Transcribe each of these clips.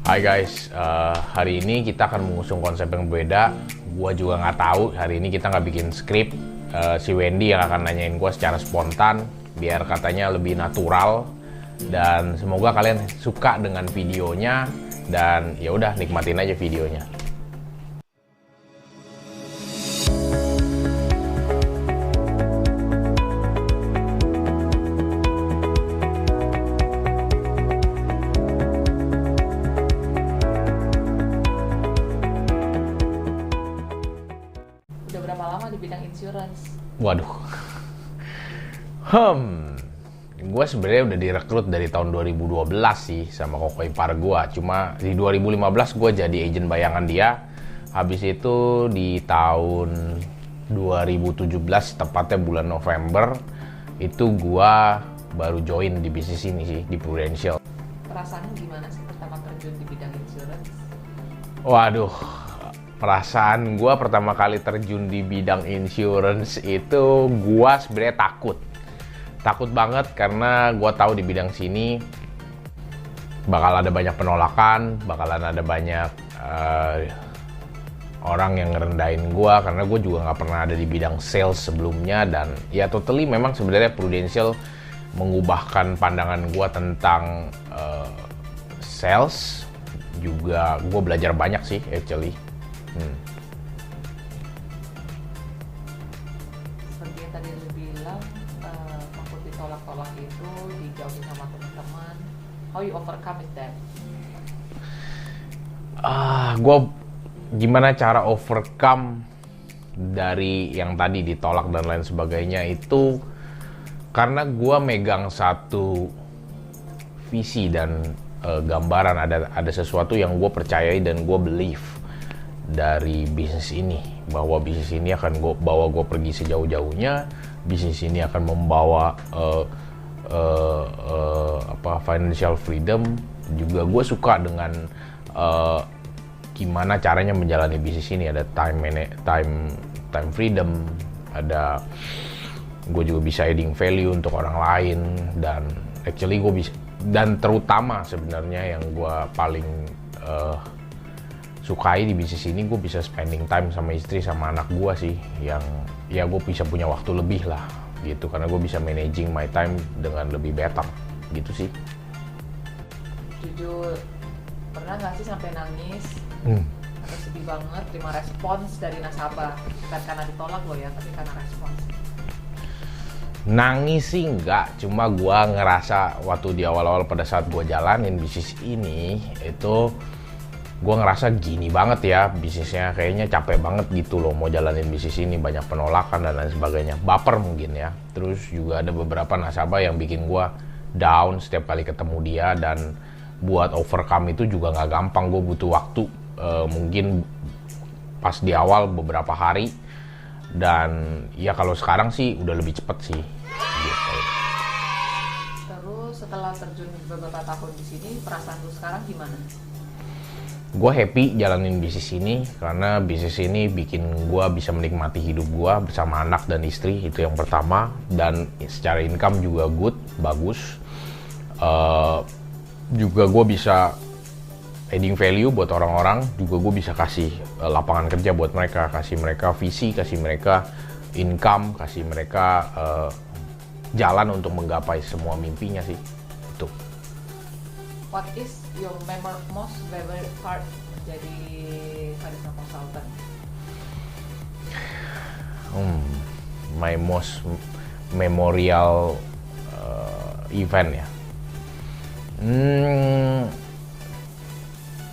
Hai guys, hari ini kita akan mengusung konsep yang berbeda. Gua juga nggak tahu, hari ini kita nggak bikin skrip. Si Wendy yang akan nanyain gua secara spontan, biar katanya lebih natural. Dan semoga kalian suka dengan videonya. Dan ya udah, nikmatin aja videonya. Udah berapa lama di bidang insurance? Waduh. Gue sebenarnya udah direkrut dari tahun 2012 sih sama koko ipar gue. Cuma di 2015 gue jadi agen bayangan dia. Habis itu di tahun 2017, tepatnya bulan November, itu gue baru join di bisnis ini sih, di Prudential. Perasaannya gimana sih pertama terjun di bidang insurance? Waduh, perasaan gue pertama kali terjun di bidang insurance itu gue sebenarnya takut banget, karena gue tahu di bidang sini bakal ada banyak penolakan, bakalan ada banyak orang yang ngerendahin gue, karena gue juga nggak pernah ada di bidang sales sebelumnya. Dan ya totally memang sebenarnya Prudential mengubahkan pandangan gue tentang sales. Juga gue belajar banyak sih actually. Seperti yang tadi lu bilang, takut ditolak-tolak itu, dijauhin sama teman-teman. How you overcome it then? Gue gimana cara overcome dari yang tadi ditolak dan lain sebagainya itu, karena gue megang satu visi dan gambaran, ada sesuatu yang gue percayai dan gue believe dari bisnis ini, bahwa bisnis ini akan bawa gue pergi sejauh-jauhnya. Bisnis ini akan membawa financial freedom. Juga gue suka dengan gimana caranya menjalani bisnis ini. Ada time freedom, ada gue juga bisa adding value untuk orang lain. Dan actually gue bisa, dan terutama sebenarnya yang gue paling sukai di bisnis ini, gue bisa spending time sama istri sama anak gue sih, yang ya gue bisa punya waktu lebih lah gitu, karena gue bisa managing my time dengan lebih better gitu sih. Jujur, pernah nggak sih sampai nangis atau sedih banget terima respons dari nasabah? Bukan karena ditolak loh ya, tapi karena respons. Nangis sih enggak, cuma gue ngerasa waktu di awal-awal pada saat gue jalanin bisnis ini, itu gue ngerasa gini banget ya bisnisnya, kayaknya capek banget gitu loh mau jalanin bisnis ini, banyak penolakan dan lain sebagainya, baper mungkin ya. Terus juga ada beberapa nasabah yang bikin gue down setiap kali ketemu dia, dan buat overcome itu juga nggak gampang, gue butuh waktu, mungkin pas di awal beberapa hari, dan ya kalau sekarang sih udah lebih cepet sih gitu. Terus setelah terjun beberapa tahun di sini, perasaan lu sekarang gimana? Gue happy jalanin bisnis ini, karena bisnis ini bikin gue bisa menikmati hidup gue bersama anak dan istri, itu yang pertama. Dan secara income juga good, bagus. Juga gue bisa adding value buat orang-orang, juga gue bisa kasih lapangan kerja buat mereka, kasih mereka visi, kasih mereka income, kasih mereka jalan untuk menggapai semua mimpinya sih. Itu. What is your most favorite part jadi financial consultant? My most memorial event ya.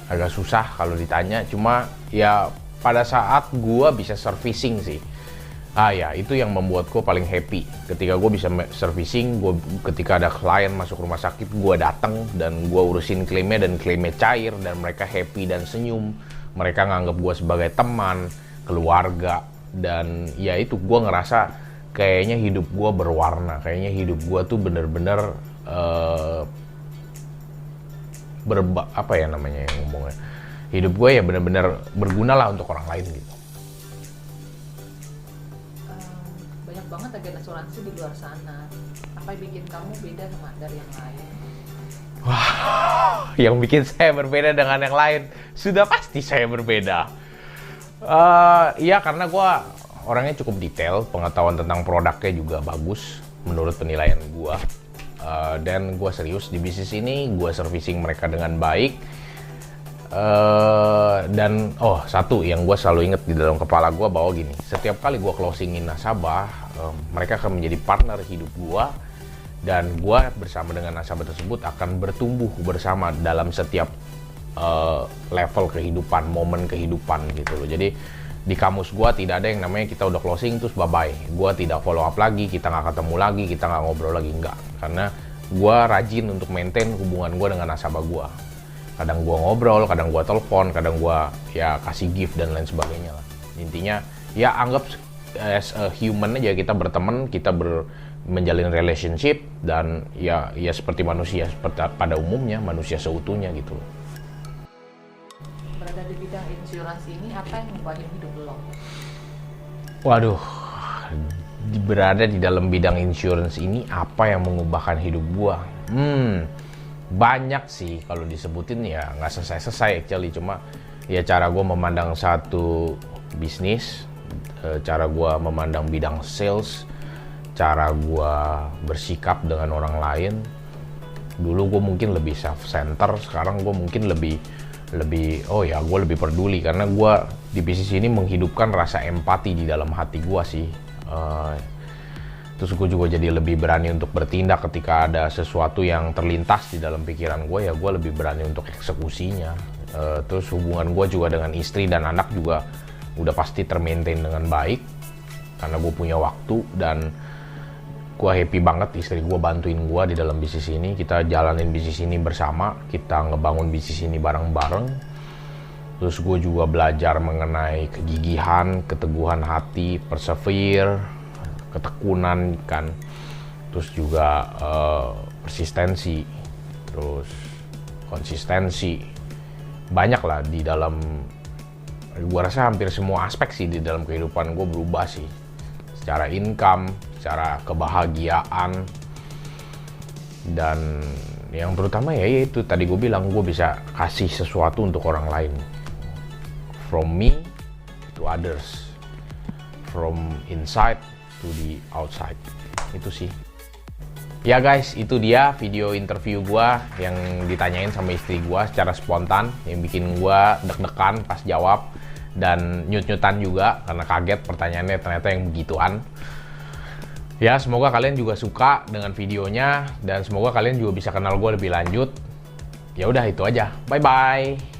Agak susah kalau ditanya, cuma ya pada saat gue bisa servicing sih. Ya itu yang membuat gue paling happy, ketika gue bisa servicing. Ketika ada klien masuk rumah sakit, gue datang dan gue urusin klaimnya, dan klaimnya cair, dan mereka happy dan senyum. Mereka nganggap gue sebagai teman, keluarga, dan ya itu gue ngerasa kayaknya hidup gue berwarna, kayaknya hidup gue tuh bener-bener apa ya namanya yang ngomongnya, hidup gue ya bener-bener berguna lah untuk orang lain gitu. Banyak banget agen asuransi di luar sana. Apa yang bikin kamu beda sama dari yang lain? Wah, yang bikin saya berbeda dengan yang lain, sudah pasti saya berbeda. Iya, karena gue orangnya cukup detail, pengetahuan tentang produknya juga bagus menurut penilaian gue. Dan gue serius di bisnis ini, gue servicing mereka dengan baik. Dan satu yang gue selalu inget di dalam kepala gue bahwa gini, setiap kali gue closingin nasabah, mereka akan menjadi partner hidup gue, dan gue bersama dengan nasabah tersebut akan bertumbuh bersama dalam setiap level kehidupan, momen kehidupan gitu loh. Jadi di kamus gue tidak ada yang namanya kita udah closing terus bye-bye. Gue tidak follow up lagi, kita nggak ketemu lagi, kita nggak ngobrol lagi, enggak. Karena gue rajin untuk maintain hubungan gue dengan nasabah gue. Kadang gue ngobrol, kadang gue telepon, kadang gue ya kasih gift dan lain sebagainya lah. Intinya ya anggap as a human aja, kita berteman, kita menjalin relationship, dan ya seperti manusia, seperti pada umumnya manusia seutuhnya gitu loh. Berada di bidang insurance ini, apa yang mengubah hidup lo? Waduh, berada di dalam bidang insurance ini apa yang mengubahkan hidup gua? Banyak sih kalau disebutin, ya nggak selesai actually. Cuma ya cara gua memandang satu bisnis, cara gua memandang bidang sales, cara gua bersikap dengan orang lain. Dulu gua mungkin lebih self-center, sekarang gua mungkin lebih gue lebih peduli, karena gue di bisnis ini menghidupkan rasa empati di dalam hati gue sih. Terus gue juga jadi lebih berani untuk bertindak ketika ada sesuatu yang terlintas di dalam pikiran gue, ya gue lebih berani untuk eksekusinya. Terus hubungan gue juga dengan istri dan anak juga udah pasti termaintain dengan baik, karena gue punya waktu, dan gue happy banget istri gue bantuin gue di dalam bisnis ini. Kita jalanin bisnis ini bersama, kita ngebangun bisnis ini bareng-bareng. Terus gue juga belajar mengenai kegigihan, keteguhan hati, persevere, ketekunan kan. Terus juga persistensi, terus konsistensi. Banyak lah di dalam, gue rasa hampir semua aspek sih di dalam kehidupan gue berubah sih. Secara income, secara kebahagiaan, dan yang terutama ya itu tadi gue bilang, gue bisa kasih sesuatu untuk orang lain. From me to others, from inside to the outside. Itu sih. Ya guys, itu dia video interview gue yang ditanyain sama istri gue secara spontan, yang bikin gue deg-degan pas jawab, dan nyut-nyutan juga karena kaget pertanyaannya ternyata yang begituan. Ya, semoga kalian juga suka dengan videonya, dan semoga kalian juga bisa kenal gue lebih lanjut. Ya udah, itu aja. Bye bye.